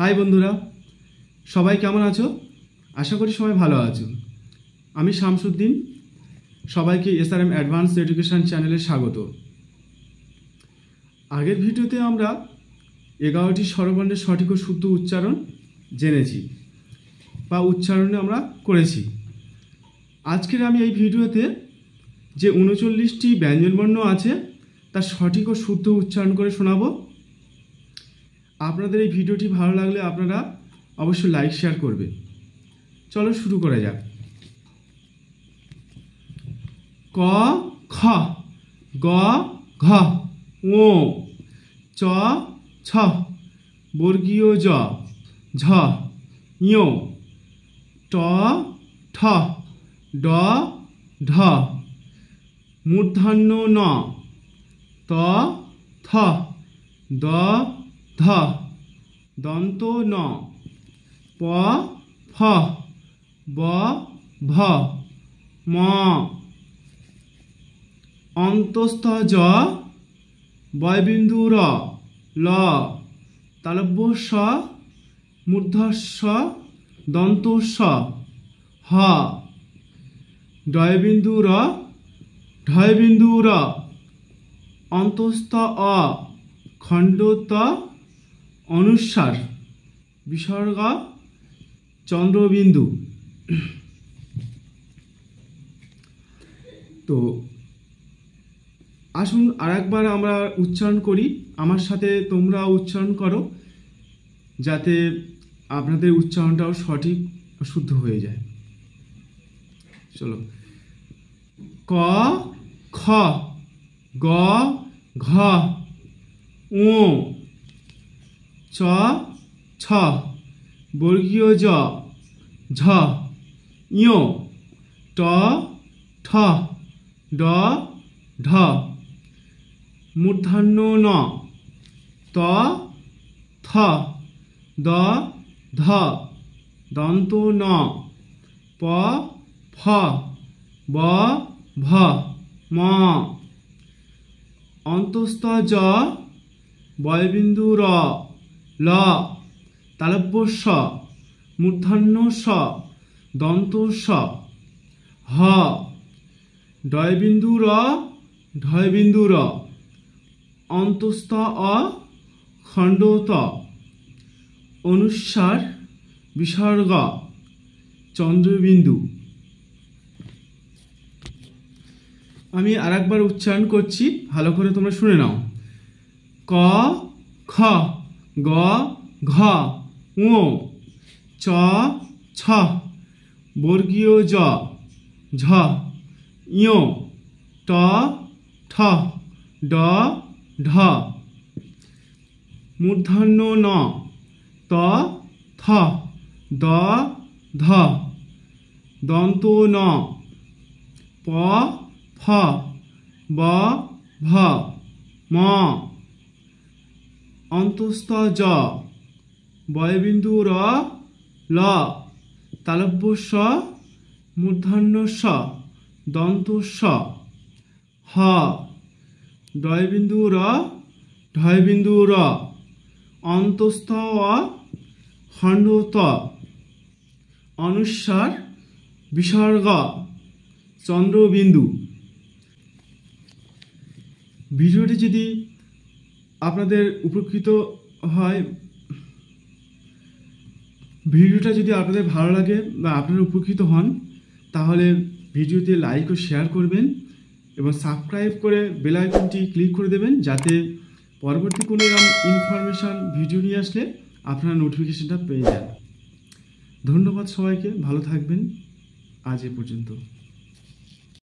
High বন্ধুরা, সবাই কেমন আছো? আশা করি সবাই ভালো আছো। আমি শামসুদ্দিন, সবাইকে এসআরএম অ্যাডভান্স এডুকেশন চ্যানেলে স্বাগত। আগের ভিডিওতে আমরা 11টি স্বরবর্ণের সঠিক ও শুদ্ধ উচ্চারণ জেনেছি বা উচ্চারণে আমরা করেছি। আজকের আমি এই ভিডিওতে যে 39টি ব্যঞ্জনবর্ণ আছে তার সঠিক ও শুদ্ধ উচ্চারণ করে শোনাবো। আপনাদের এই ভিডিওটি ভালো লাগলে আপনারা অবশ্যই লাইক শেয়ার করবে। চলো শুরু করা যাক। ক খ, গ ঘ, ও চ ছ, বর্গীয় জ ঝ, ঞ ট ঠ, ড ঢ, মূর্ধন্য ন, ত থ, দ ধ, দন্ত ন, প ফ, ব ভ, ম অন্তস্থ জ, বয়বিন্দু র, ল তালব্য স, মূর্ধস্ব দন্ত স, হ ডয়বিন্দু র, ঢয়বিন্দু র, অন্তস্থ অ, খণ্ড ত, অনুস্বার বিসর্গ চন্দ্রবিন্দু। তো আসুন আরেকবার আমরা উচ্চারণ করি। আমার সাথে তোমরা উচ্চারণ করো যাতে আপনাদের উচ্চারণটাও সঠিক শুদ্ধ হয়ে যায়। চলো। ক খ, গ ঘ, ও চ ছ, বর্গীয় জ ঝ, ঞ ট ঠ, ড ঢ, মূর্ধন্য ন, ত থ, দ ধ, দন্ত ন, প ফ, ব ভ, ম অন্তস্থ জ, বয়বিন্দু র, ল তালব্য স, মূর্ধন্য স, দন্ত স, হ ডয়বিন্দু র, ঢয়বিন্দু র, অন্তস্থ অ, খণ্ড ত, অনুস্বার বিসর্গ চন্দ্রবিন্দু। আমি আরেকবার উচ্চারণ করছি, ভালো করে তোমরা শুনে নাও। ক খ, গ ঘ, ঙ চ ছ, বর্গীয় জ ঝ, ঞ ট ঠ, ড ঢ, মূর্ধন্য ন, ত থ, দ ধ, দন্ত ন, প ফ, ব ভ, ম অন্তস্থ জ, বয়বিন্দু র, ল তালব্য স, মূর্ধন্য স, দন্ত স, হ ডয়বিন্দু র, ঢয়বিন্দু র, অন্তস্থ অ, খণ্ড ত, অনুস্বার বিসর্গ চন্দ্রবিন্দু। ভিডিওটি যদি আপনাদের উপকৃত হয়, ভিডিওটা যদি আপনাদের ভালো লাগে বা আপনারা উপকৃত হন, তাহলে ভিডিওতে লাইক ও শেয়ার করবেন এবং সাবস্ক্রাইব করে বেল আইকনটি ক্লিক করে দেবেন, যাতে পরবর্তী কোনো ইনফরমেশান ভিডিও নিয়ে আসলে আপনারা নোটিফিকেশনটা পেয়ে যান। ধন্যবাদ সবাইকে, ভালো থাকবেন। আজ এ পর্যন্ত।